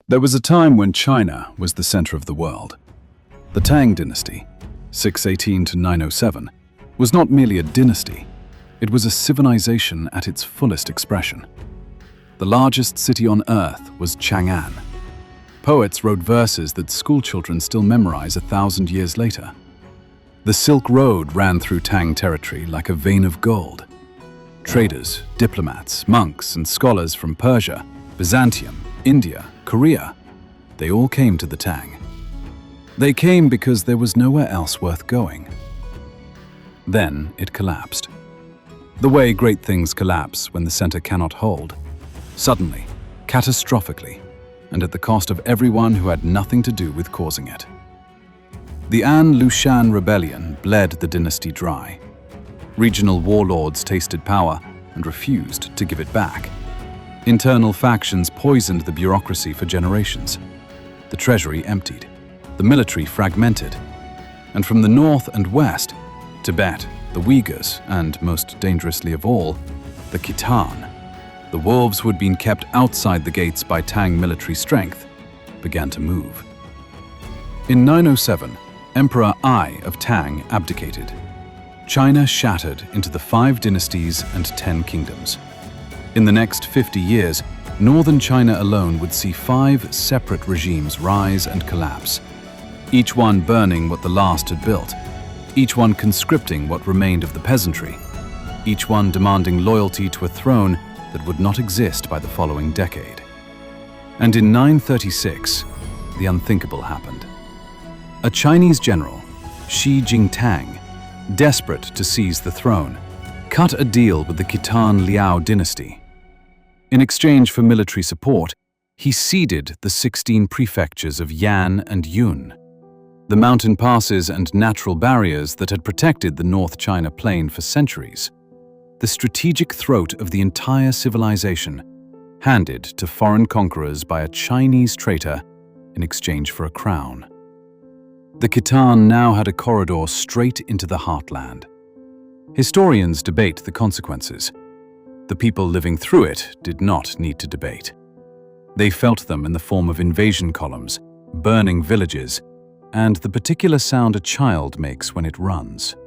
There was a time when China was the center of the world. The Tang dynasty, 618 to 907, was not merely a dynasty, it was a civilization at its fullest expression. The largest city on earth was Chang'an. Poets wrote verses that schoolchildren still memorize 1,000 years later. The Silk Road ran through Tang territory like a vein of gold. Traders, diplomats, monks, and scholars from Persia, Byzantium, India, Korea, they all came to the Tang. They came because there was nowhere else worth going. Then it collapsed. The way great things collapse when the center cannot hold. Suddenly, catastrophically, and at the cost of everyone who had nothing to do with causing it. The An Lushan rebellion bled the dynasty dry. Regional warlords tasted power and refused to give it back. Internal factions poisoned the bureaucracy for generations. The treasury emptied, the military fragmented, and from the north and west, Tibet, the Uyghurs, and most dangerously of all, the Khitan, the wolves who had been kept outside the gates by Tang military strength, began to move. In 907, Emperor Ai of Tang abdicated. China shattered into the 5 dynasties and 10 kingdoms. In the next 50 years, northern China alone would see 5 separate regimes rise and collapse, each one burning what the last had built, each one conscripting what remained of the peasantry, each one demanding loyalty to a throne that would not exist by the following decade. And in 936, the unthinkable happened. A Chinese general, Shi Jingtang, desperate to seize the throne, cut a deal with the Khitan Liao dynasty. In exchange for military support, he ceded the 16 prefectures of Yan and Yun, the mountain passes and natural barriers that had protected the North China plain for centuries, the strategic throat of the entire civilization, handed to foreign conquerors by a Chinese traitor in exchange for a crown. The Khitan now had a corridor straight into the heartland. Historians debate the consequences. The people living through it did not need to debate. They felt them in the form of invasion columns, burning villages, and the particular sound a child makes when it runs.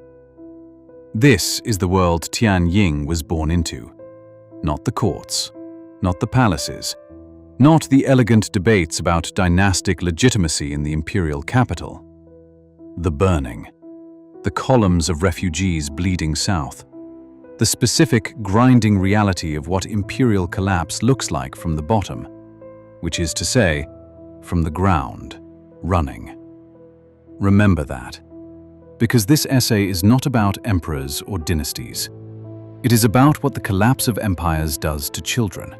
This is the world Tian Ying was born into. Not the courts, not the palaces, not the elegant debates about dynastic legitimacy in the imperial capital. The burning, the columns of refugees bleeding south, the specific grinding reality of what imperial collapse looks like from the bottom, which is to say, from the ground, running. Remember that, because this essay is not about emperors or dynasties. It is about what the collapse of empires does to children,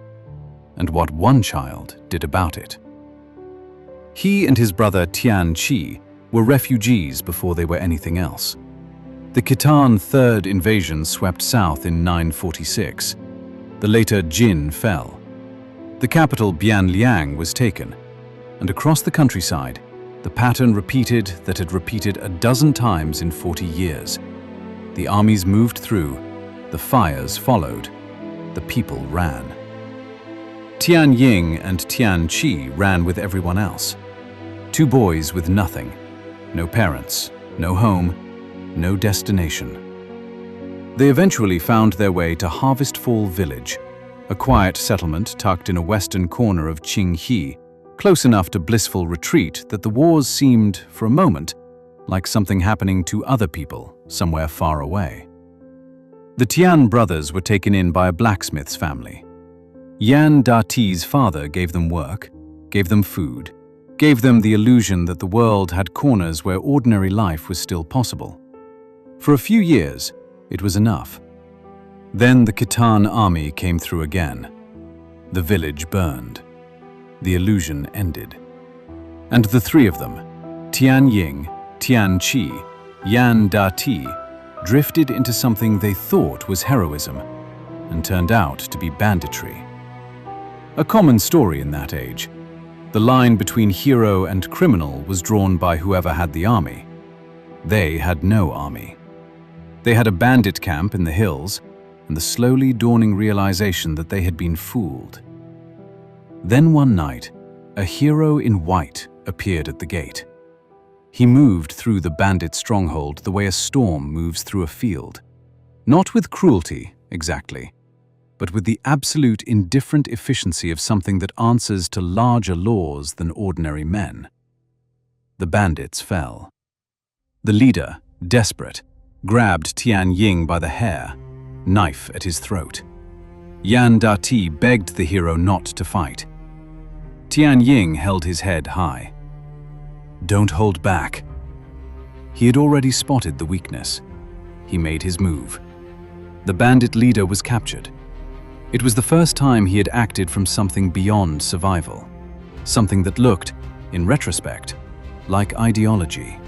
and what one child did about it. He and his brother Tian were refugees before they were anything else. The Khitan third invasion swept south in 946. The later Jin fell. The capital Bianliang was taken, and across the countryside, the pattern repeated that had repeated a dozen times in 40 years. The armies moved through, the fires followed, the people ran. Tian Ying and Tian ran with everyone else. 2 boys with nothing, no parents, no home, no destination. They eventually found their way to Harvest Fall Village, a quiet settlement tucked in a western corner of Qinghe, close enough to blissful retreat that the wars seemed, for a moment, like something happening to other people somewhere far away. The Tian brothers were taken in by a blacksmith's family. Yan Dati's father gave them work, gave them food, gave them the illusion that the world had corners where ordinary life was still possible. For a few years, it was enough. Then the Khitan army came through again. The village burned. The illusion ended. And the 3 of them, Tian Ying, Tian Yan Dati, drifted into something they thought was heroism and turned out to be banditry. A common story in that age. The line between hero and criminal was drawn by whoever had the army. They had no army. They had a bandit camp in the hills and the slowly dawning realization that they had been fooled. Then one night, a hero in white appeared at the gate. He moved through the bandit stronghold the way a storm moves through a field. Not with cruelty, exactly, but with the absolute indifferent efficiency of something that answers to larger laws than ordinary men. The bandits fell. The leader, desperate, grabbed Tian Ying by the hair, knife at his throat. Yan Da-Ti begged the hero not to fight. Tian Ying held his head high. "Don't hold back." He had already spotted the weakness. He made his move. The bandit leader was captured. It was the first time he had acted from something beyond survival, something that looked, in retrospect, like ideology.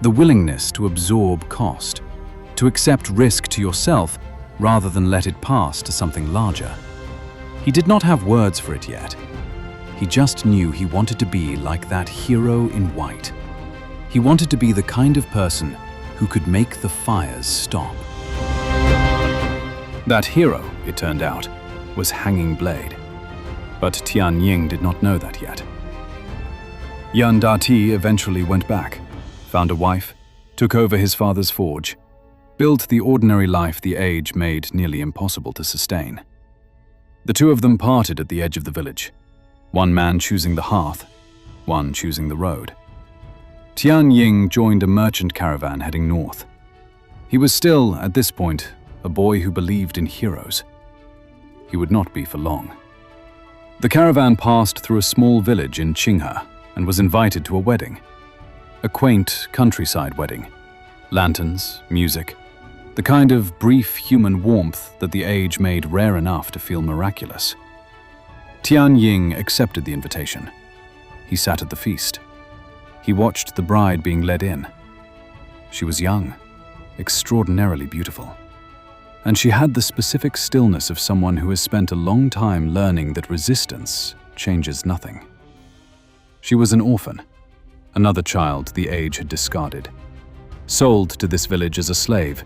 The willingness to absorb cost, to accept risk to yourself rather than let it pass to something larger. He did not have words for it yet. He just knew he wanted to be like that hero in white. He wanted to be the kind of person who could make the fires stop. That hero, it turned out, was Hanging Blade. But Tian Ying did not know that yet. Yan Da-Ti eventually went back, found a wife, took over his father's forge, built the ordinary life the age made nearly impossible to sustain. The two of them parted at the edge of the village, one man choosing the hearth, one choosing the road. Tian Ying joined a merchant caravan heading north. He was still, at this point, a boy who believed in heroes. He would not be for long. The caravan passed through a small village in Qinghe and was invited to a wedding. A quaint countryside wedding. Lanterns, music, the kind of brief human warmth that the age made rare enough to feel miraculous. Tian Ying accepted the invitation. He sat at the feast. He watched the bride being led in. She was young, extraordinarily beautiful. And she had the specific stillness of someone who has spent a long time learning that resistance changes nothing. She was an orphan, another child the age had discarded. Sold to this village as a slave,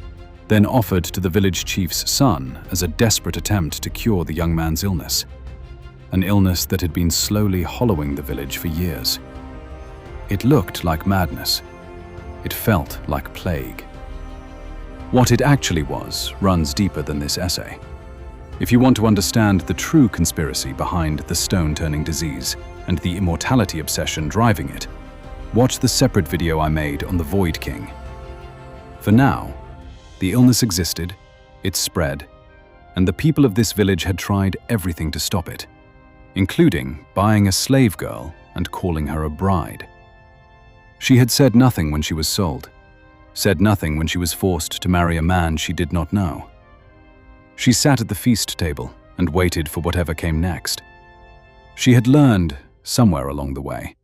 then offered to the village chief's son as a desperate attempt to cure the young man's illness. An illness that had been slowly hollowing the village for years. It looked like madness. It felt like plague. What it actually was runs deeper than this essay. If you want to understand the true conspiracy behind the stone-turning disease and the immortality obsession driving it, watch the separate video I made on the Void King. For now, the illness existed, it spread, and the people of this village had tried everything to stop it, including buying a slave girl and calling her a bride. She had said nothing when she was sold, said nothing when she was forced to marry a man she did not know. She sat at the feast table and waited for whatever came next. She had learned, somewhere along the way,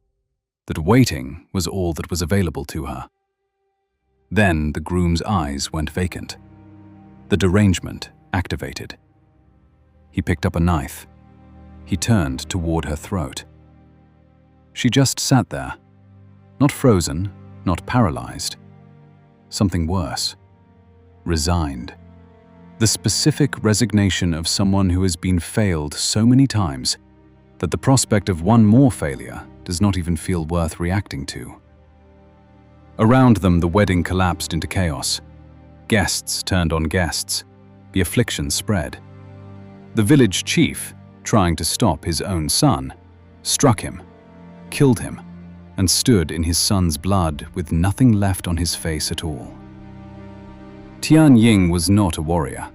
that waiting was all that was available to her. Then the groom's eyes went vacant. The derangement activated. He picked up a knife. He turned toward her throat. She just sat there, not frozen, not paralyzed. Something worse. Resigned. The specific resignation of someone who has been failed so many times that the prospect of one more failure does not even feel worth reacting to. Around them, the wedding collapsed into chaos. Guests turned on guests. The affliction spread. The village chief, trying to stop his own son, struck him, killed him, and stood in his son's blood with nothing left on his face at all. Tian Ying was not a warrior.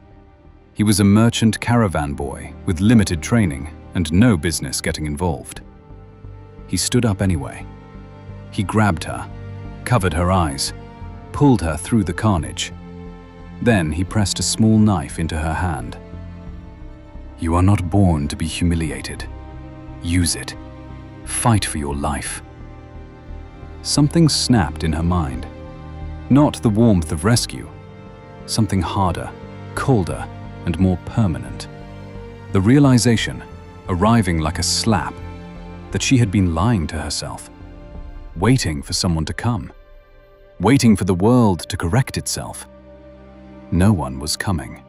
He was a merchant caravan boy with limited training and no business getting involved. He stood up anyway. He grabbed her, covered her eyes, pulled her through the carnage. Then he pressed a small knife into her hand. "You are not born to be humiliated. Use it. Fight for your life." Something snapped in her mind. Not the warmth of rescue. Something harder, colder, and more permanent. The realization, arriving like a slap, that she had been lying to herself, waiting for someone to come, waiting for the world to correct itself. No one was coming.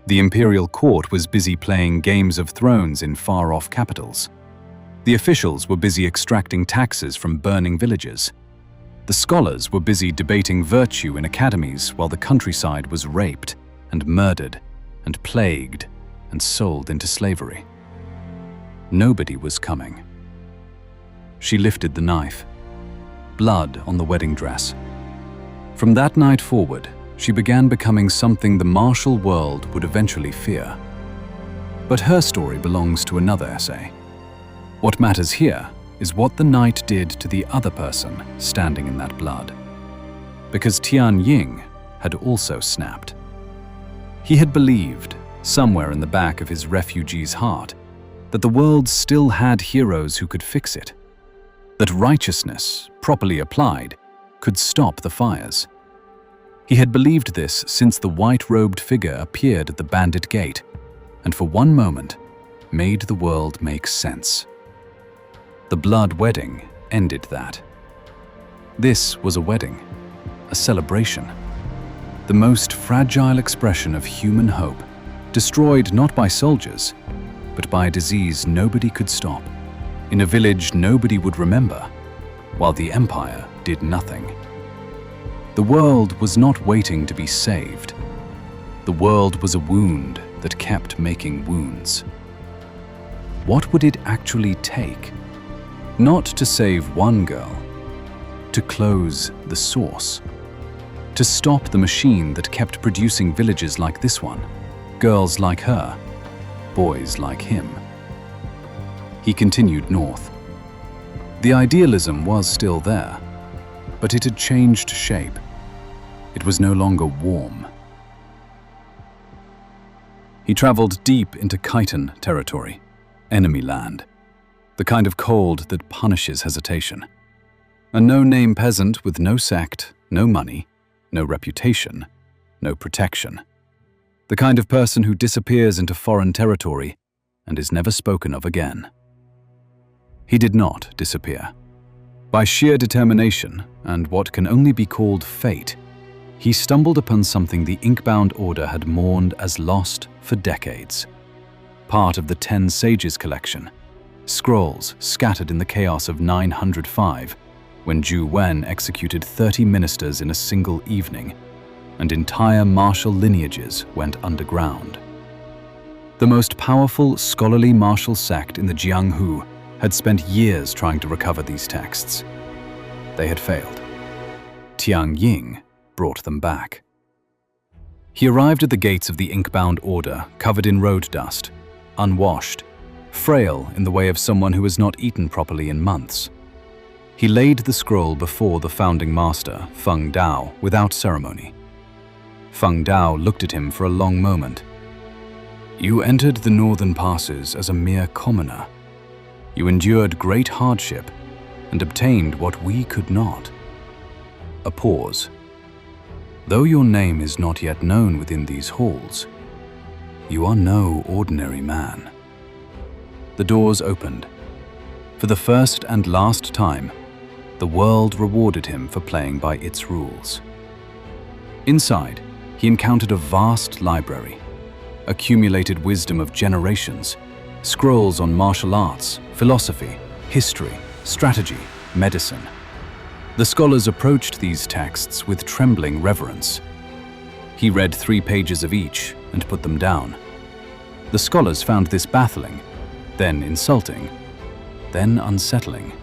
The imperial court was busy playing games of thrones in far-off capitals. The officials were busy extracting taxes from burning villages. The scholars were busy debating virtue in academies while the countryside was raped and murdered and plagued and sold into slavery. Nobody was coming. She lifted the knife. Blood on the wedding dress. From that night forward, she began becoming something the martial world would eventually fear. But her story belongs to another essay. What matters here is what the knight did to the other person standing in that blood. Because Tian Ying had also snapped. He had believed, somewhere in the back of his refugee's heart, that the world still had heroes who could fix it. That righteousness, properly applied, could stop the fires. He had believed this since the white-robed figure appeared at the bandit gate, and for one moment made the world make sense. The blood wedding ended that. This was a wedding, a celebration. The most fragile expression of human hope, destroyed not by soldiers, but by a disease nobody could stop, in a village nobody would remember, while the empire did nothing. The world was not waiting to be saved. The world was a wound that kept making wounds. What would it actually take? Not to save one girl, to close the source, to stop the machine that kept producing villages like this one, girls like her, boys like him. He continued north. The idealism was still there, but it had changed shape. It was no longer warm. He traveled deep into Khitan territory, enemy land, the kind of cold that punishes hesitation. A no-name peasant with no sect, no money, no reputation, no protection. The kind of person who disappears into foreign territory and is never spoken of again. He did not disappear. By sheer determination and what can only be called fate, he stumbled upon something the inkbound order had mourned as lost for decades. Part of the 10 Sages collection, scrolls scattered in the chaos of 905, when Zhu Wen executed 30 ministers in a single evening, and entire martial lineages went underground. The most powerful scholarly martial sect in the Jianghu had spent years trying to recover these texts. They had failed. Tian Ying brought them back. He arrived at the gates of the inkbound order, covered in road dust, unwashed, frail in the way of someone who has not eaten properly in months. He laid the scroll before the founding master, Feng Dao, without ceremony. Feng Dao looked at him for a long moment. "You entered the northern passes as a mere commoner. You endured great hardship and obtained what we could not." A pause. "Though your name is not yet known within these halls, you are no ordinary man." The doors opened. For the first and last time, the world rewarded him for playing by its rules. Inside, he encountered a vast library, accumulated wisdom of generations, scrolls on martial arts, philosophy, history, strategy, medicine. The scholars approached these texts with trembling reverence. He read 3 pages of each and put them down. The scholars found this baffling, then insulting, then unsettling.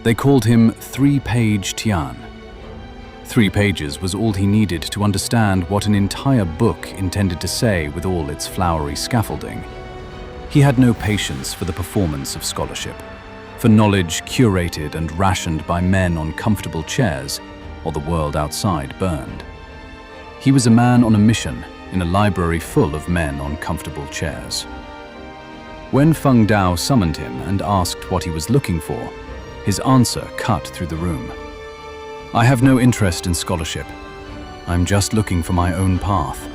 They called him 3-page Tian. 3 pages was all he needed to understand what an entire book intended to say with all its flowery scaffolding. He had no patience for the performance of scholarship, for knowledge curated and rationed by men on comfortable chairs while the world outside burned. He was a man on a mission in a library full of men on comfortable chairs. When Feng Dao summoned him and asked what he was looking for, his answer cut through the room. "I have no interest in scholarship. I'm just looking for my own path."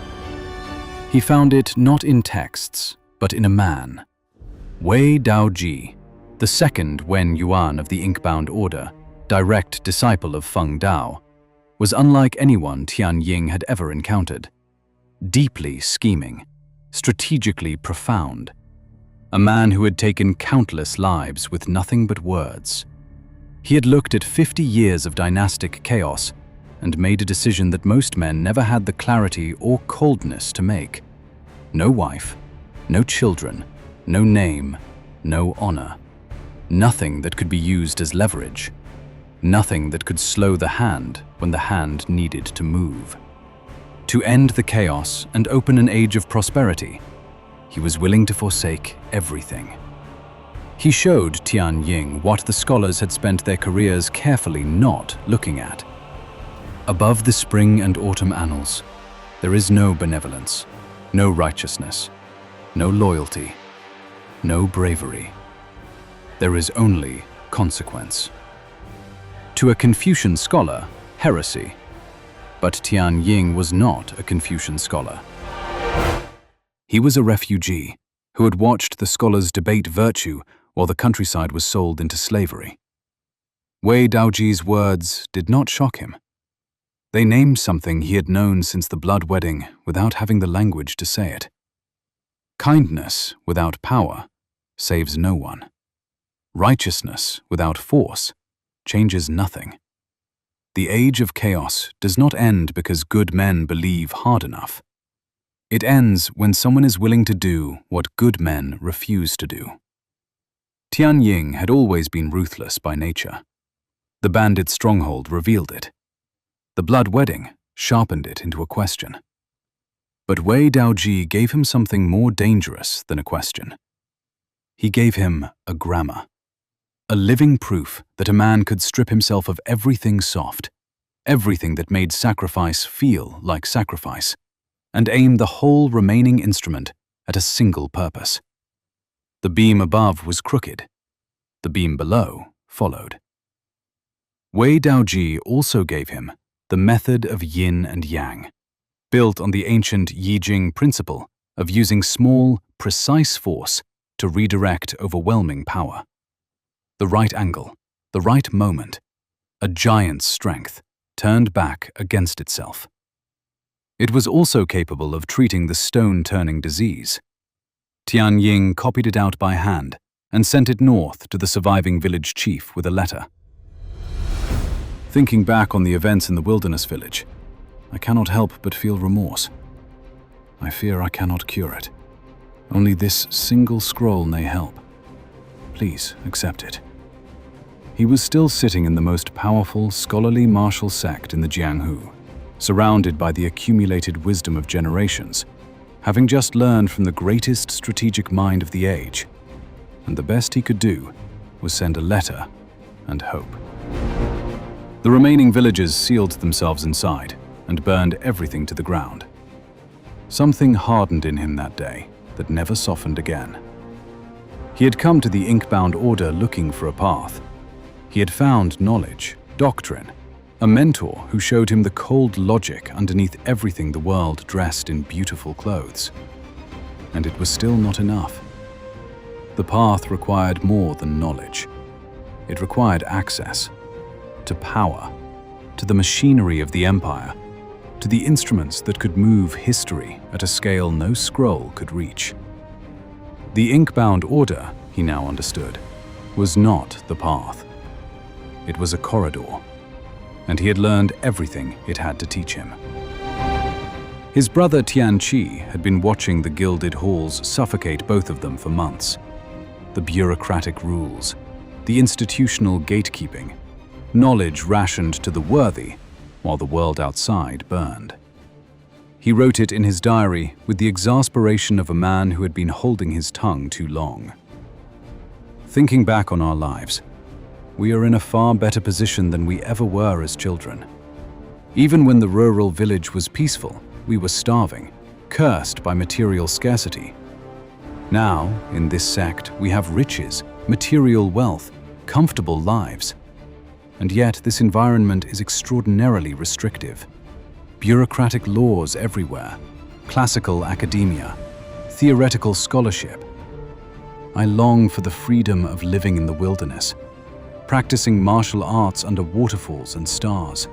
He found it not in texts, but in a man. Wei Daoji, the second Wen Yuan of the inkbound order, direct disciple of Feng Dao, was unlike anyone Tian Ying had ever encountered. Deeply scheming, strategically profound, a man who had taken countless lives with nothing but words. He had looked at 50 years of dynastic chaos and made a decision that most men never had the clarity or coldness to make. No wife, no children, no name, no honor. Nothing that could be used as leverage. Nothing that could slow the hand when the hand needed to move. To end the chaos and open an age of prosperity, he was willing to forsake everything. He showed Tian Ying what the scholars had spent their careers carefully not looking at. Above the spring and autumn annals, there is no benevolence, no righteousness, no loyalty, no bravery. There is only consequence. To a Confucian scholar, heresy. But Tian Ying was not a Confucian scholar. He was a refugee who had watched the scholars debate virtue while the countryside was sold into slavery. Wei Daoji's words did not shock him. They named something he had known since the blood wedding without having the language to say it. Kindness without power saves no one. Righteousness without force changes nothing. The age of chaos does not end because good men believe hard enough. It ends when someone is willing to do what good men refuse to do. Tian Ying had always been ruthless by nature. The bandit stronghold revealed it. The blood wedding sharpened it into a question. But Wei Daoji gave him something more dangerous than a question. He gave him a grammar. A living proof that a man could strip himself of everything soft, everything that made sacrifice feel like sacrifice, and aim the whole remaining instrument at a single purpose. The beam above was crooked. The beam below followed. Wei Daoji also gave him the method of yin and yang, built on the ancient Yijing principle of using small, precise force to redirect overwhelming power. The right angle, the right moment, a giant's strength turned back against itself. It was also capable of treating the stone-turning disease. Tian Ying copied it out by hand and sent it north to the surviving village chief with a letter. Thinking back on the events in the wilderness village, I cannot help but feel remorse. I fear I cannot cure it. Only this single scroll may help. Please accept it. He was still sitting in the most powerful, scholarly martial sect in the Jianghu, surrounded by the accumulated wisdom of generations, having just learned from the greatest strategic mind of the age, and the best he could do was send a letter and hope. The remaining villagers sealed themselves inside and burned everything to the ground. Something hardened in him that day that never softened again. He had come to the inkbound order looking for a path. He had found knowledge, doctrine, a mentor who showed him the cold logic underneath everything the world dressed in beautiful clothes. And it was still not enough. The path required more than knowledge. It required access to power, to the machinery of the empire, to the instruments that could move history at a scale no scroll could reach. The inkbound order, he now understood, was not the path. It was a corridor, and he had learned everything it had to teach him. His brother Tian Chi had been watching the gilded halls suffocate both of them for months. The bureaucratic rules, the institutional gatekeeping, knowledge rationed to the worthy, while the world outside burned. He wrote it in his diary with the exasperation of a man who had been holding his tongue too long. Thinking back on our lives, we are in a far better position than we ever were as children. Even when the rural village was peaceful, we were starving, cursed by material scarcity. Now, in this sect, we have riches, material wealth, comfortable lives. And yet this environment is extraordinarily restrictive. Bureaucratic laws everywhere, classical academia, theoretical scholarship. I long for the freedom of living in the wilderness, practicing martial arts under waterfalls and stars,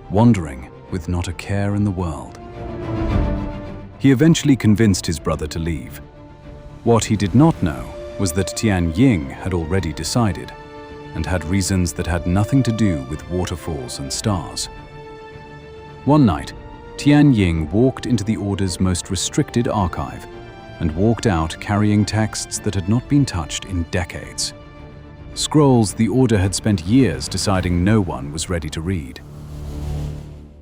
wandering with not a care in the world. He eventually convinced his brother to leave. What he did not know was that Tian Ying had already decided, and had reasons that had nothing to do with waterfalls and stars. One night, Tian Ying walked into the Order's most restricted archive and walked out carrying texts that had not been touched in decades. Scrolls the Order had spent years deciding no one was ready to read.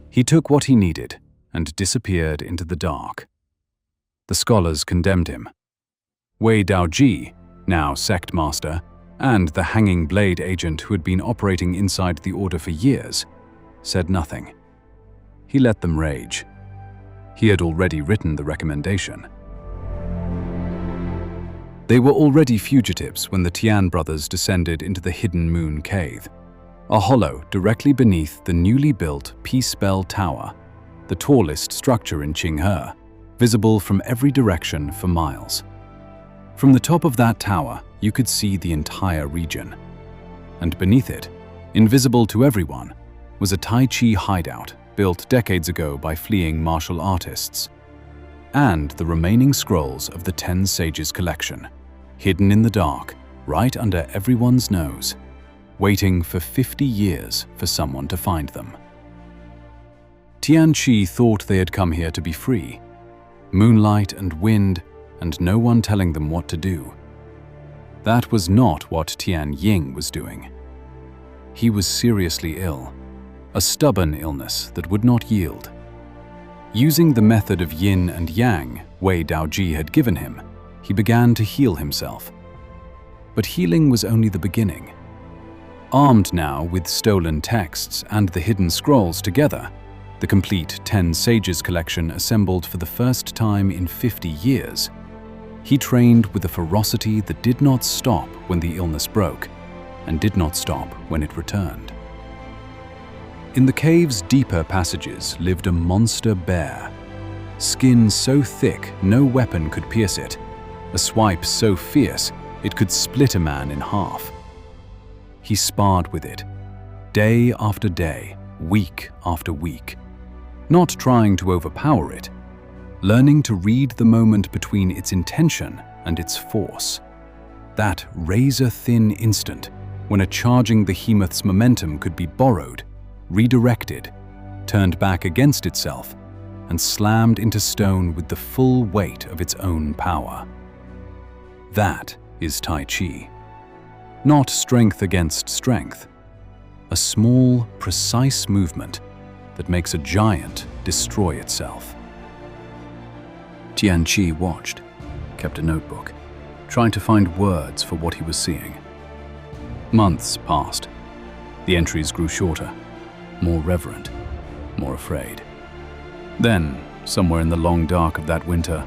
He took what he needed and disappeared into the dark. The scholars condemned him. Wei Daoji, now sect master, and the hanging blade agent who had been operating inside the Order for years, said nothing. He let them rage. He had already written the recommendation. They were already fugitives when the Tian brothers descended into the Hidden Moon Cave, a hollow directly beneath the newly built Peace Bell Tower, the tallest structure in Qinghe, visible from every direction for miles. From the top of that tower, you could see the entire region. And beneath it, invisible to everyone, was a Tai Chi hideout built decades ago by fleeing martial artists, and the remaining scrolls of the 10 Sages collection, hidden in the dark, right under everyone's nose, waiting for 50 years for someone to find them. Tian Chi thought they had come here to be free. Moonlight and wind, and no one telling them what to do. That was not what Tian Ying was doing. He was seriously ill, a stubborn illness that would not yield. Using the method of yin and yang Wei Daoji had given him, he began to heal himself. But healing was only the beginning. Armed now with stolen texts and the hidden scrolls together, the complete 10 Sages collection assembled for the first time in 50 years, he trained with a ferocity that did not stop when the illness broke, and did not stop when it returned. In the cave's deeper passages lived a monster bear, skin so thick no weapon could pierce it, a swipe so fierce it could split a man in half. He sparred with it, day after day, week after week, not trying to overpower it, learning to read the moment between its intention and its force. That razor-thin instant when a charging behemoth's momentum could be borrowed, redirected, turned back against itself, and slammed into stone with the full weight of its own power. That is Tai Chi. Not strength against strength. A small, precise movement that makes a giant destroy itself. Tian Chi watched, kept a notebook, trying to find words for what he was seeing. Months passed. The entries grew shorter, more reverent, more afraid. Then, somewhere in the long dark of that winter,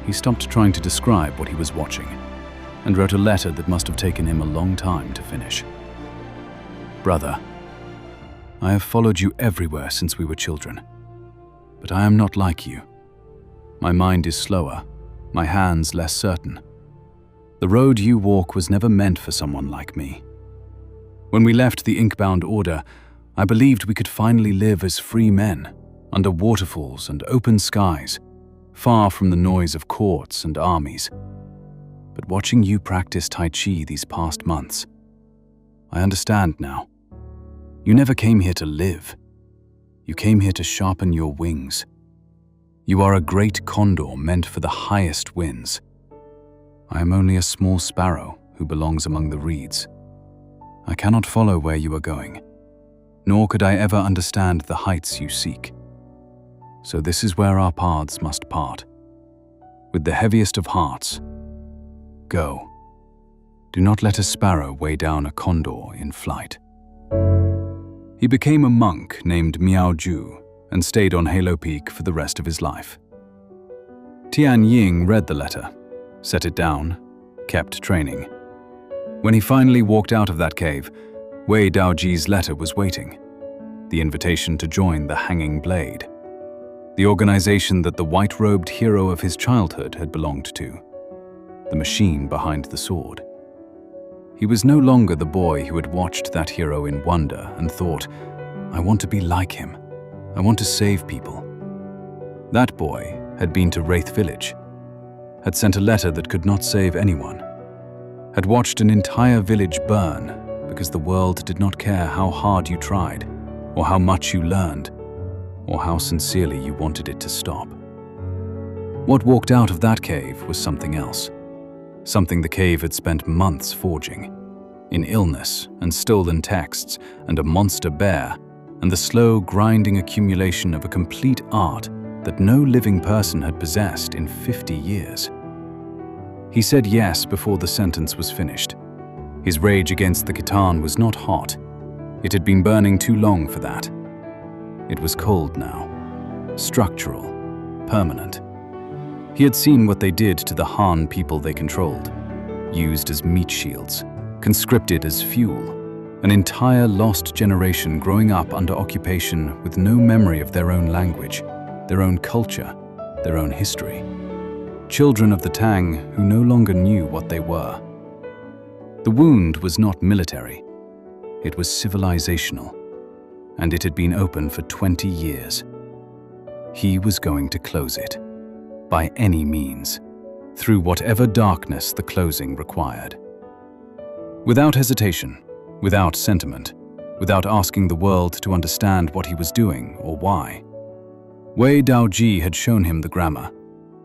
he stopped trying to describe what he was watching and wrote a letter that must have taken him a long time to finish. Brother, I have followed you everywhere since we were children, but I am not like you. My mind is slower, my hands less certain. The road you walk was never meant for someone like me. When we left the inkbound order, I believed we could finally live as free men, under waterfalls and open skies, far from the noise of courts and armies. But watching you practice Tai Chi these past months, I understand now. You never came here to live. You came here to sharpen your wings. You are a great condor meant for the highest winds. I am only a small sparrow who belongs among the reeds. I cannot follow where you are going, nor could I ever understand the heights you seek. So this is where our paths must part. With the heaviest of hearts, go. Do not let a sparrow weigh down a condor in flight. He became a monk named Miao Ju and stayed on Halo Peak for the rest of his life. Tian Ying read the letter, set it down, kept training. When he finally walked out of that cave, Wei Daoji's letter was waiting, the invitation to join the Hanging Blade, the organization that the white-robed hero of his childhood had belonged to, the machine behind the sword. He was no longer the boy who had watched that hero in wonder and thought, I want to be like him. I want to save people. That boy had been to Wraith Village. had sent a letter that could not save anyone, had watched an entire village burn because the world did not care how hard you tried, or how much you learned, or how sincerely you wanted it to stop. What walked out of that cave was something else, something the cave had spent months forging, in illness and stolen texts and a monster bear and the slow, grinding accumulation of a complete art that no living person had possessed in 50 years. He said yes before the sentence was finished. His rage against the Khitan was not hot. It had been burning too long for that. It was cold now, structural, permanent. He had seen what they did to the Han people they controlled, used as meat shields, conscripted as fuel, an entire lost generation growing up under occupation with no memory of their own language, their own culture, their own history. Children of the Tang who no longer knew what they were. The wound was not military. It was civilizational, and it had been open for 20 years. He was going to close it, by any means, through whatever darkness the closing required. Without hesitation, without sentiment, without asking the world to understand what he was doing or why. Wei Daoji had shown him the grammar.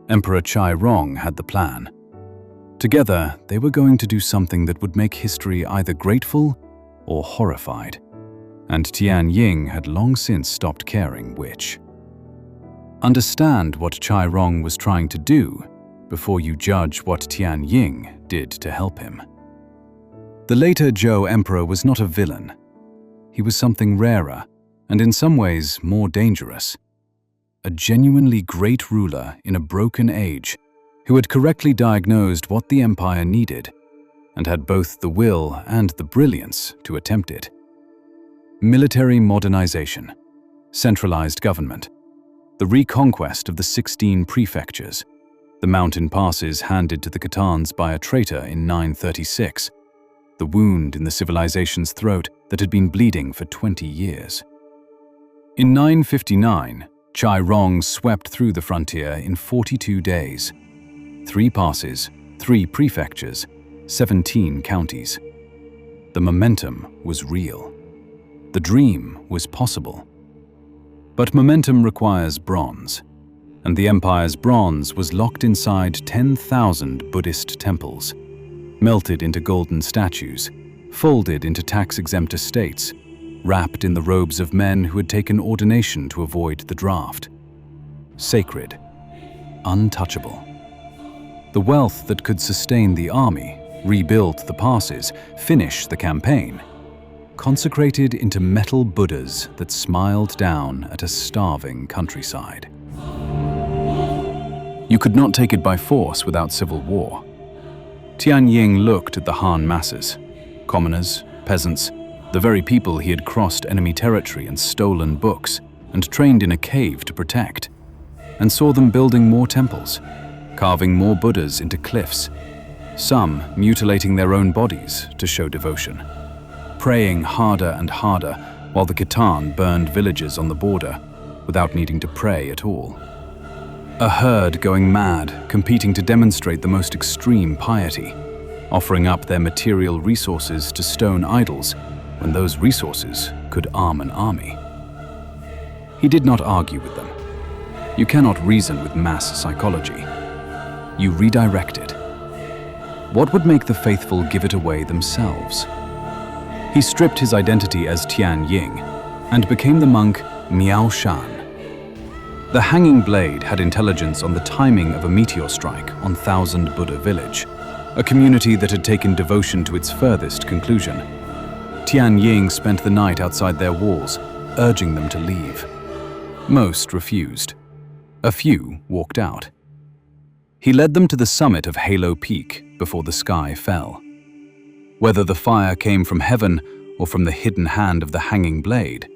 Emperor Chai Rong had the plan. Together, they were going to do something that would make history either grateful or horrified. And Tian Ying had long since stopped caring which. Understand what Chai Rong was trying to do before you judge what Tian Ying did to help him. The later Zhou Emperor was not a villain. He was something rarer, and in some ways more dangerous. A genuinely great ruler in a broken age who had correctly diagnosed what the empire needed and had both the will and the brilliance to attempt it. Military modernization, centralized government, the reconquest of the 16 prefectures, the mountain passes handed to the Khitans by a traitor in 936, the wound in the civilization's throat that had been bleeding for 20 years. In 959, Chai Rong swept through the frontier in 42 days. 3 passes, 3 prefectures, 17 counties. The momentum was real. The dream was possible. But momentum requires bronze, and the empire's bronze was locked inside 10,000 Buddhist temples, melted into golden statues, folded into tax-exempt estates, wrapped in the robes of men who had taken ordination to avoid the draft. Sacred, untouchable. The wealth that could sustain the army, rebuild the passes, finish the campaign, consecrated into metal Buddhas that smiled down at a starving countryside. You could not take it by force without civil war. Tian Ying looked at the Han masses, commoners, peasants, the very people he had crossed enemy territory and stolen books and trained in a cave to protect, and saw them building more temples, carving more Buddhas into cliffs, some mutilating their own bodies to show devotion, praying harder and harder while the Khitan burned villages on the border without needing to pray at all. A herd going mad, competing to demonstrate the most extreme piety, offering up their material resources to stone idols when those resources could arm an army. He did not argue with them. You cannot reason with mass psychology. You redirect it. What would make the faithful give it away themselves? He stripped his identity as Tian Ying and became the monk Miao Shan. The hanging blade had intelligence on the timing of a meteor strike on Thousand Buddha Village, a community that had taken devotion to its furthest conclusion. Tian Ying spent the night outside their walls, urging them to leave. Most refused. A few walked out. He led them to the summit of Halo Peak before the sky fell. Whether the fire came from heaven or from the hidden hand of the hanging blade,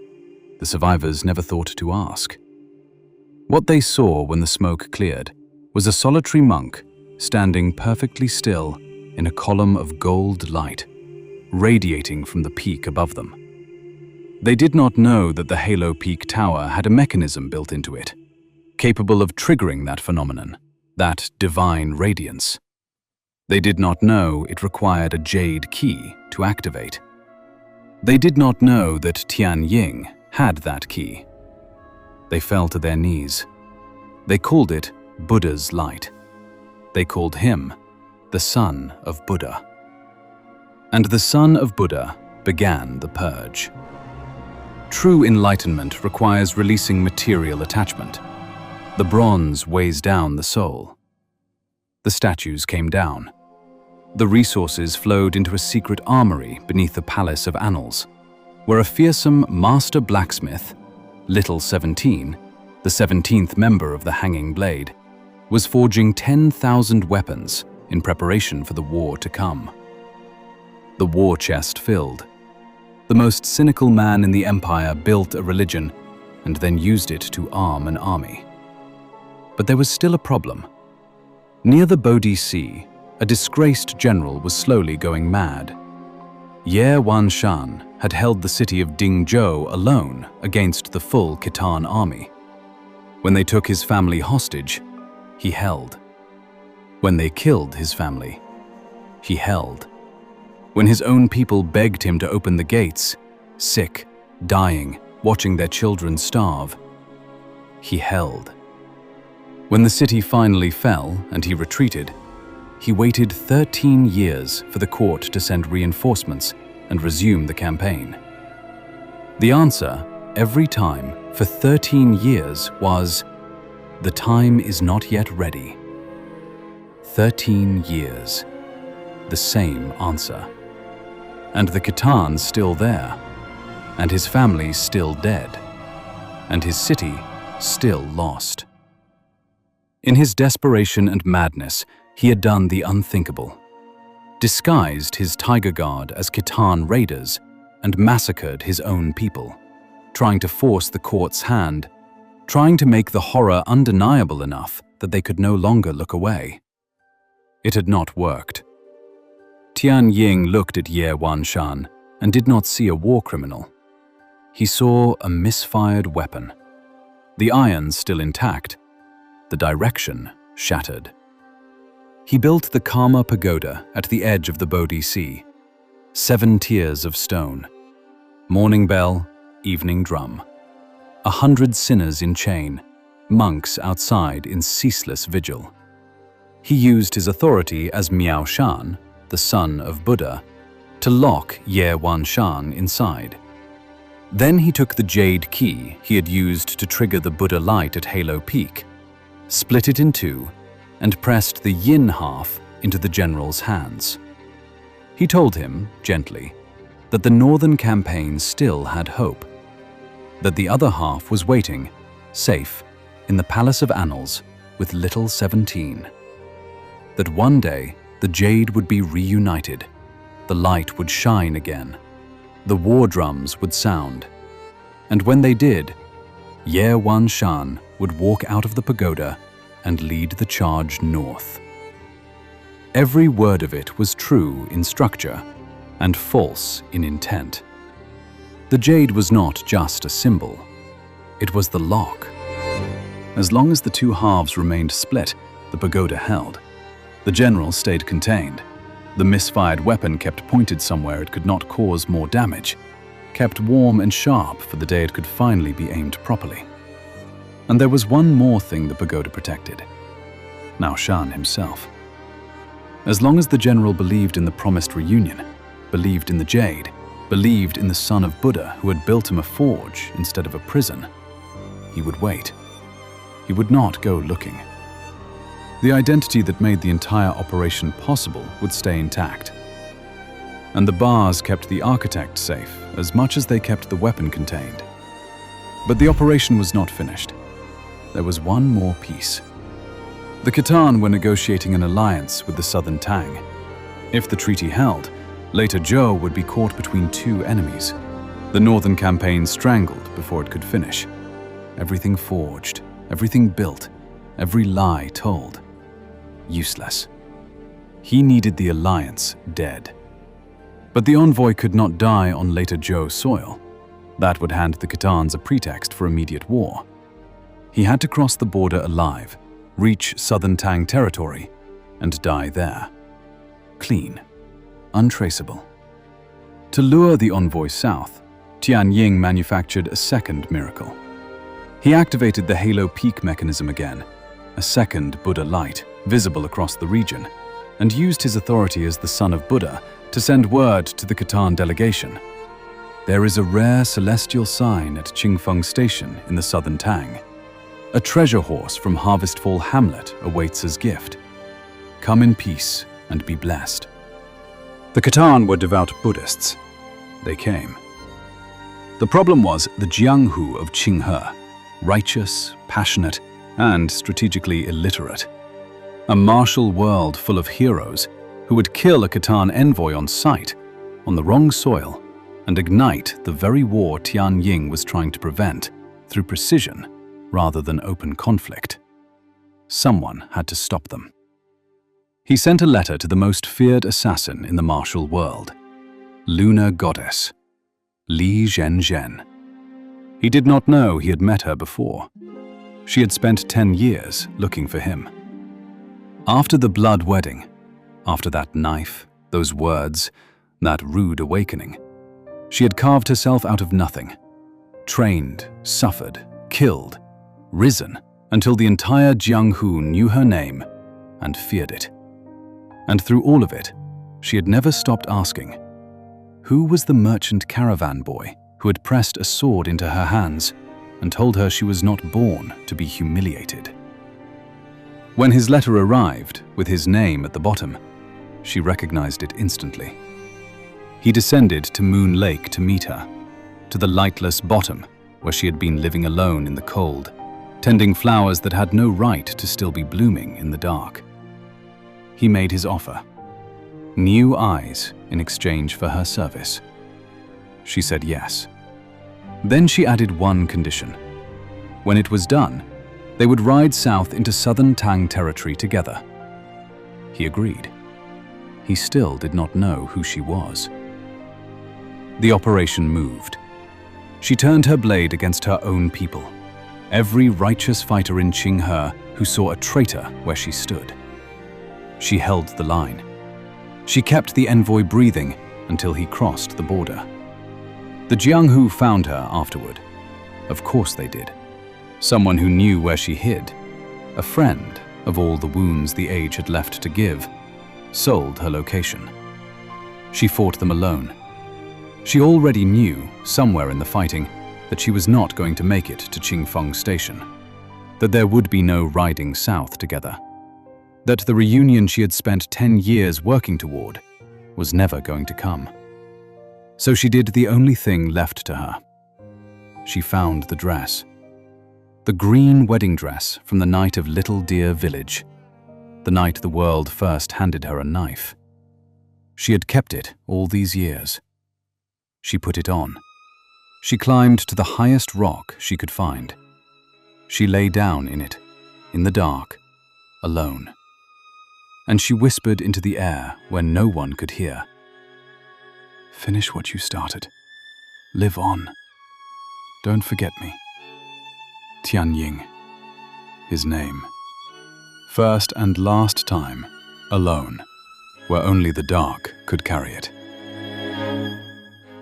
the survivors never thought to ask. What they saw when the smoke cleared was a solitary monk standing perfectly still in a column of gold light, radiating from the peak above them. They did not know that the Halo Peak Tower had a mechanism built into it, capable of triggering that phenomenon, that divine radiance. They did not know it required a jade key to activate. They did not know that Tian Ying had that key. They fell to their knees. They called it Buddha's light. They called him the Son of Buddha. And the Son of Buddha began the purge. True enlightenment requires releasing material attachment. The bronze weighs down the soul. The statues came down. The resources flowed into a secret armory beneath the Palace of Annals, where a fearsome master blacksmith, Little 17, the 17th member of the Hanging Blade, was forging 10,000 weapons in preparation for the war to come. The war chest filled. The most cynical man in the empire built a religion and then used it to arm an army. But there was still a problem. Near the Bodhi Sea, a disgraced general was slowly going mad. Ye Wanshan had held the city of Dingzhou alone against the full Khitan army. When they took his family hostage, he held. When they killed his family, he held. When his own people begged him to open the gates, sick, dying, watching their children starve, he held. When the city finally fell and he retreated, he waited 13 years for the court to send reinforcements and resume the campaign. The answer, every time, for 13 years was, "The time is not yet ready." 13 years. The same answer. And the Khitan's still there, and his family still dead, and his city still lost. In his desperation and madness, he had done the unthinkable. Disguised his Tiger Guard as Khitan raiders and massacred his own people, trying to force the court's hand, trying to make the horror undeniable enough that they could no longer look away. It had not worked. Tian Ying looked at Ye Wanshan and did not see a war criminal. He saw a misfired weapon. The iron still intact, the direction shattered. He built the Karma Pagoda at the edge of the Bodhi Sea. 7 tiers of stone. Morning bell, evening drum. 100 sinners in chain, monks outside in ceaseless vigil. He used his authority as Miao Shan, the son of Buddha, to lock Ye Wanshan inside. Then he took the jade key he had used to trigger the Buddha light at Halo Peak, split it in two, and pressed the yin half into the general's hands. He told him, gently, that the northern campaign still had hope, that the other half was waiting, safe, in the Palace of Annals with Little 17. That one day the jade would be reunited, the light would shine again, the war drums would sound, and when they did, Ye Wanshan would walk out of the pagoda and lead the charge north. Every word of it was true in structure and false in intent. The jade was not just a symbol, it was the lock. As long as the two halves remained split, the pagoda held. The general stayed contained. The misfired weapon kept pointed somewhere it could not cause more damage, kept warm and sharp for the day it could finally be aimed properly. And there was one more thing the pagoda protected: Miao Shan himself. As long as the general believed in the promised reunion, believed in the jade, believed in the son of Buddha who had built him a forge instead of a prison, he would wait. He would not go looking. The identity that made the entire operation possible would stay intact. And the bars kept the architect safe as much as they kept the weapon contained. But the operation was not finished. There was one more piece. The Khitan were negotiating an alliance with the southern Tang. If the treaty held, later Zhou would be caught between two enemies. The northern campaign strangled before it could finish. Everything forged, everything built, every lie told. Useless. He needed the alliance dead. But the envoy could not die on later Zhou soil. That would hand the Khitans a pretext for immediate war. He had to cross the border alive, reach southern Tang territory, and die there. Clean, untraceable. To lure the envoy south, Ying manufactured a second miracle. He activated the halo peak mechanism again, a second Buddha light visible across the region, and used his authority as the son of Buddha to send word to the Khitan delegation. There is a rare celestial sign at Qingfeng Station in the southern Tang. A treasure horse from Harvestfall Hamlet awaits as gift. Come in peace and be blessed. The Khitan were devout Buddhists. They came. The problem was the Jianghu of Qinghe, righteous, passionate, and strategically illiterate. A martial world full of heroes who would kill a Khitan envoy on sight, on the wrong soil, and ignite the very war Ying was trying to prevent through precision rather than open conflict. Someone had to stop them. He sent a letter to the most feared assassin in the martial world, Lunar Goddess, Li Zhenzhen. He did not know he had met her before. She had spent 10 years looking for him. After the blood wedding, after that knife, those words, that rude awakening, she had carved herself out of nothing, trained, suffered, killed, risen until the entire Jianghu knew her name and feared it. And through all of it, she had never stopped asking, who was the merchant caravan boy who had pressed a sword into her hands and told her she was not born to be humiliated? When his letter arrived, with his name at the bottom, she recognized it instantly. He descended to Moon Lake to meet her, to the lightless bottom where she had been living alone in the cold, tending flowers that had no right to still be blooming in the dark. He made his offer. New eyes in exchange for her service. She said yes. Then she added one condition. When it was done, they would ride south into southern Tang territory together. He agreed. He still did not know who she was. The operation moved. She turned her blade against her own people, every righteous fighter in Qinghe who saw a traitor where she stood. She held the line. She kept the envoy breathing until he crossed the border. The Jianghu found her afterward. Of course they did. Someone who knew where she hid, a friend of all the wounds the age had left to give, sold her location. She fought them alone. She already knew, somewhere in the fighting, that she was not going to make it to Qingfeng Station, that there would be no riding south together, that the reunion she had spent 10 years working toward was never going to come. So she did the only thing left to her. She found the dress. The green wedding dress from the night of Little Deer Village, the night the world first handed her a knife. She had kept it all these years. She put it on. She climbed to the highest rock she could find. She lay down in it, in the dark, alone. And she whispered into the air where no one could hear. Finish what you started. Live on. Don't forget me. Tian Ying. His name. First and last time, alone, where only the dark could carry it.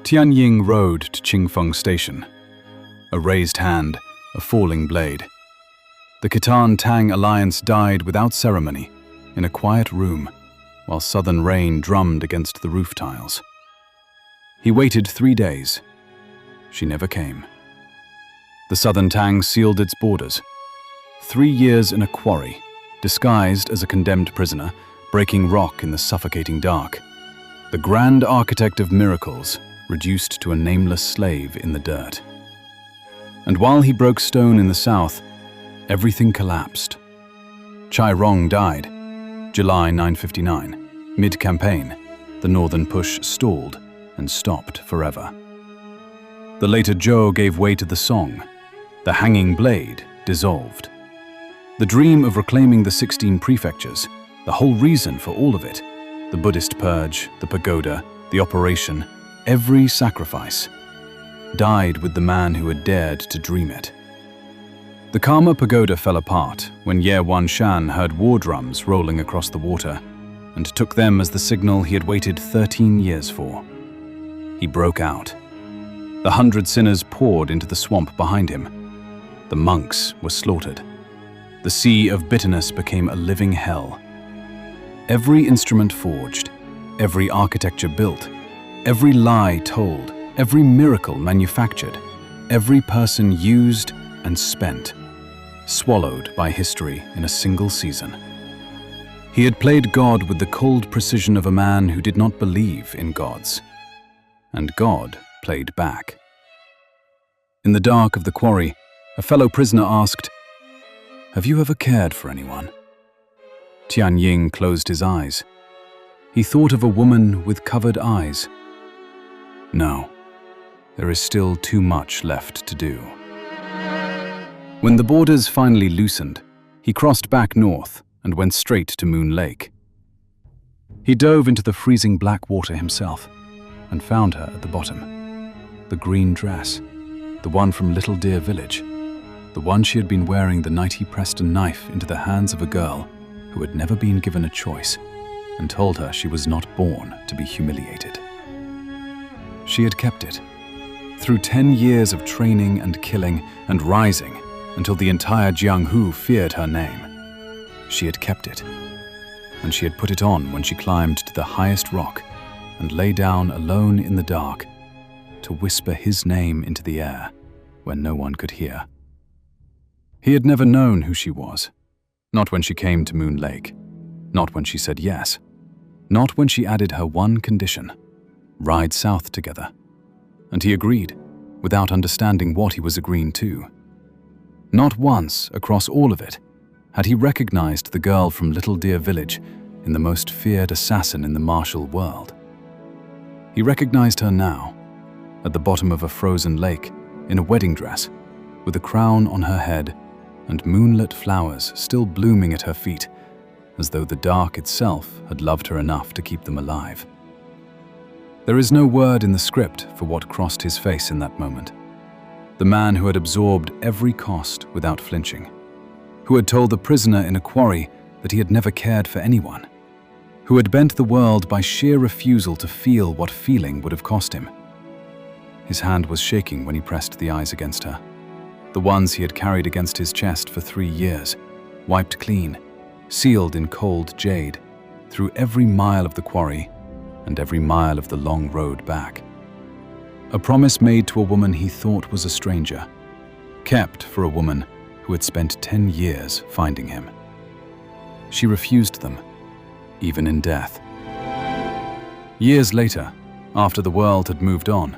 Tian Ying rode to Qingfeng Station. A raised hand, a falling blade. The Khitan-Tang alliance died without ceremony, in a quiet room, while southern rain drummed against the roof tiles. He waited 3 days. She never came. The southern Tang sealed its borders. 3 years in a quarry, disguised as a condemned prisoner, breaking rock in the suffocating dark. The grand architect of miracles, reduced to a nameless slave in the dirt. And while he broke stone in the south, everything collapsed. Chai Rong died, July 959. Mid-campaign, the northern push stalled and stopped forever. The later Zhou gave way to the song. The hanging blade dissolved. The dream of reclaiming the 16 prefectures, the whole reason for all of it, the Buddhist purge, the pagoda, the operation, every sacrifice, died with the man who had dared to dream it. The Karma Pagoda fell apart when Ye Wanshan heard war drums rolling across the water and took them as the signal he had waited 13 years for. He broke out. The 100 sinners poured into the swamp behind him. The monks were slaughtered. The sea of bitterness became a living hell. Every instrument forged, every architecture built, every lie told, every miracle manufactured, every person used and spent, swallowed by history in a single season. He had played God with the cold precision of a man who did not believe in gods. And God played back. In the dark of the quarry, a fellow prisoner asked, "Have you ever cared for anyone?" Tian Ying closed his eyes. He thought of a woman with covered eyes. No, there is still too much left to do. When the borders finally loosened, he crossed back north and went straight to Moon Lake. He dove into the freezing black water himself and found her at the bottom. The green dress, the one from Little Deer Village, the one she had been wearing the night he pressed a knife into the hands of a girl who had never been given a choice and told her she was not born to be humiliated. She had kept it. Through 10 years of training and killing and rising until the entire Jianghu feared her name, she had kept it. And she had put it on when she climbed to the highest rock and lay down alone in the dark to whisper his name into the air where no one could hear. He had never known who she was. Not when she came to Moon Lake. Not when she said yes. Not when she added her one condition: ride south together. And he agreed, without understanding what he was agreeing to. Not once, across all of it, had he recognized the girl from Little Deer Village in the most feared assassin in the martial world. He recognized her now, at the bottom of a frozen lake, in a wedding dress, with a crown on her head and moonlit flowers still blooming at her feet, as though the dark itself had loved her enough to keep them alive. There is no word in the script for what crossed his face in that moment. The man who had absorbed every cost without flinching, who had told the prisoner in a quarry that he had never cared for anyone, who had bent the world by sheer refusal to feel what feeling would have cost him. His hand was shaking when he pressed the eyes against her, the ones he had carried against his chest for 3 years, wiped clean, sealed in cold jade, through every mile of the quarry and every mile of the long road back. A promise made to a woman he thought was a stranger, kept for a woman who had spent 10 years finding him. She refused them, even in death. Years later, after the world had moved on,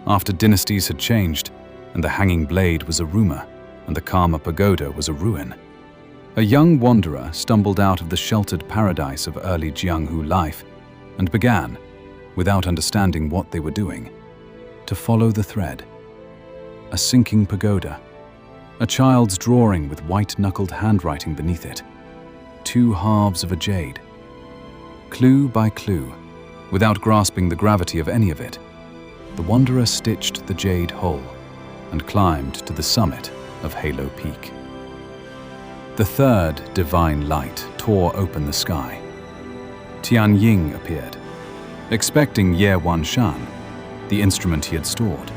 after dynasties had changed, and the hanging blade was a rumor, and the Karma Pagoda was a ruin, a young wanderer stumbled out of the sheltered paradise of early Jianghu life and began, without understanding what they were doing, to follow the thread. A sinking pagoda, a child's drawing with white-knuckled handwriting beneath it, 2 halves of a jade. Clue by clue, without grasping the gravity of any of it, the wanderer stitched the jade whole and climbed to the summit of Halo Peak. The third divine light tore open the sky. Tian Ying appeared, expecting Ye Wanshan, the instrument he had stored,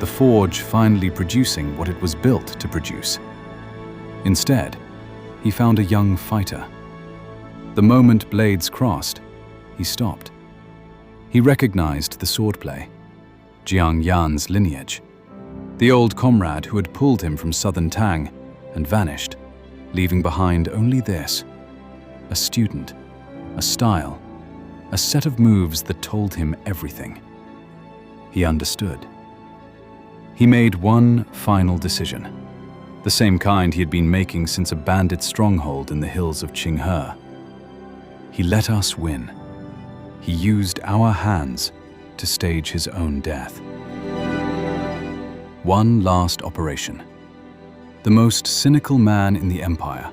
the forge finally producing what it was built to produce. Instead, he found a young fighter. The moment blades crossed, he stopped. He recognized the swordplay, Jiang Yan's lineage, the old comrade who had pulled him from southern Tang and vanished, leaving behind only this: a student, a style, a set of moves that told him everything. He understood. He made one final decision, the same kind he had been making since a bandit stronghold in the hills of Qinghe. He let us win. He used our hands to stage his own death. One last operation. The most cynical man in the empire,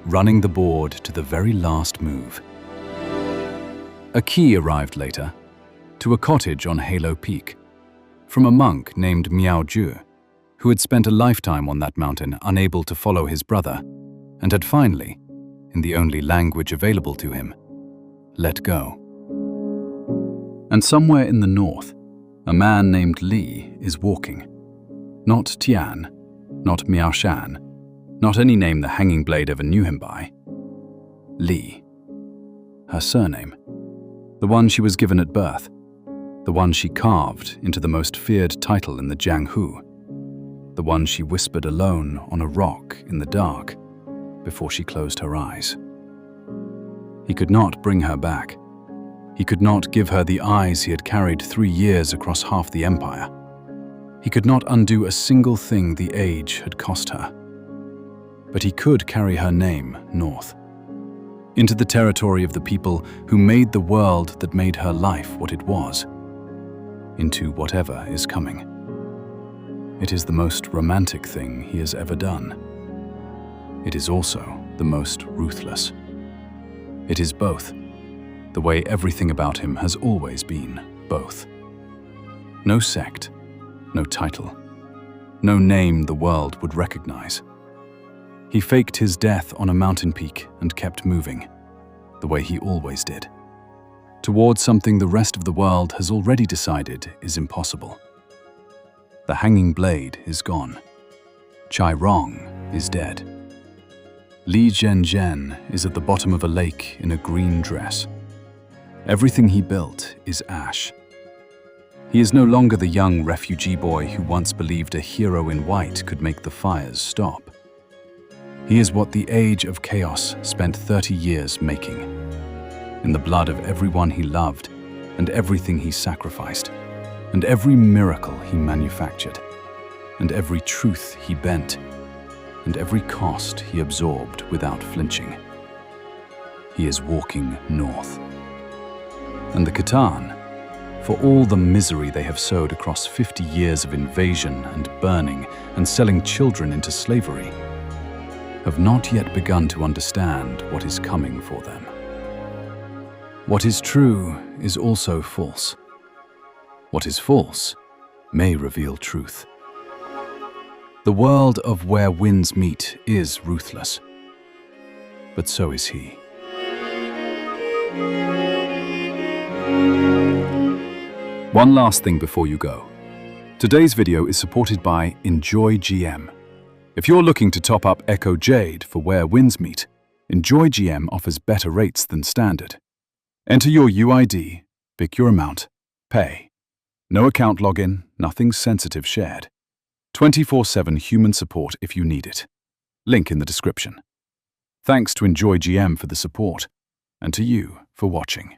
running the board to the very last move. A key arrived later, to a cottage on Halo Peak, from a monk named Miao Zhu, who had spent a lifetime on that mountain unable to follow his brother, and had finally, in the only language available to him, let go. And somewhere in the north, a man named Li is walking. Not Tian, not Miaoshan, not any name the Hanging Blade ever knew him by. Li. Her surname. The one she was given at birth. The one she carved into the most feared title in the Jianghu. The one she whispered alone on a rock in the dark before she closed her eyes. He could not bring her back. He could not give her the eyes he had carried 3 years across half the empire. He could not undo a single thing the age had cost her. But he could carry her name north, into the territory of the people who made the world that made her life what it was, into whatever is coming. It is the most romantic thing he has ever done. It is also the most ruthless. It is both, the way everything about him has always been both. No sect, no title, no name the world would recognize. He faked his death on a mountain peak and kept moving, the way he always did, towards something the rest of the world has already decided is impossible. The Hanging Blade is gone. Chai Rong is dead. Li Zhenzhen is at the bottom of a lake in a green dress. Everything he built is ash. He is no longer the young refugee boy who once believed a hero in white could make the fires stop. He is what the age of chaos spent 30 years making, in the blood of everyone he loved and everything he sacrificed, and every miracle he manufactured, and every truth he bent, and every cost he absorbed without flinching. He is walking north. And the Khitan, for all the misery they have sowed across 50 years of invasion and burning and selling children into slavery, have not yet begun to understand what is coming for them. What is true is also false. What is false may reveal truth. The world of where winds meet is ruthless, but so is he. One last thing before you go. Today's video is supported by Enjoy GM. If you're looking to top up Echo Jade for where winds meet, Enjoy GM offers better rates than standard. Enter your UID, pick your amount, pay. No account login, nothing sensitive shared. 24/7 human support if you need it. Link in the description. Thanks to Enjoy GM for the support, and to you for watching.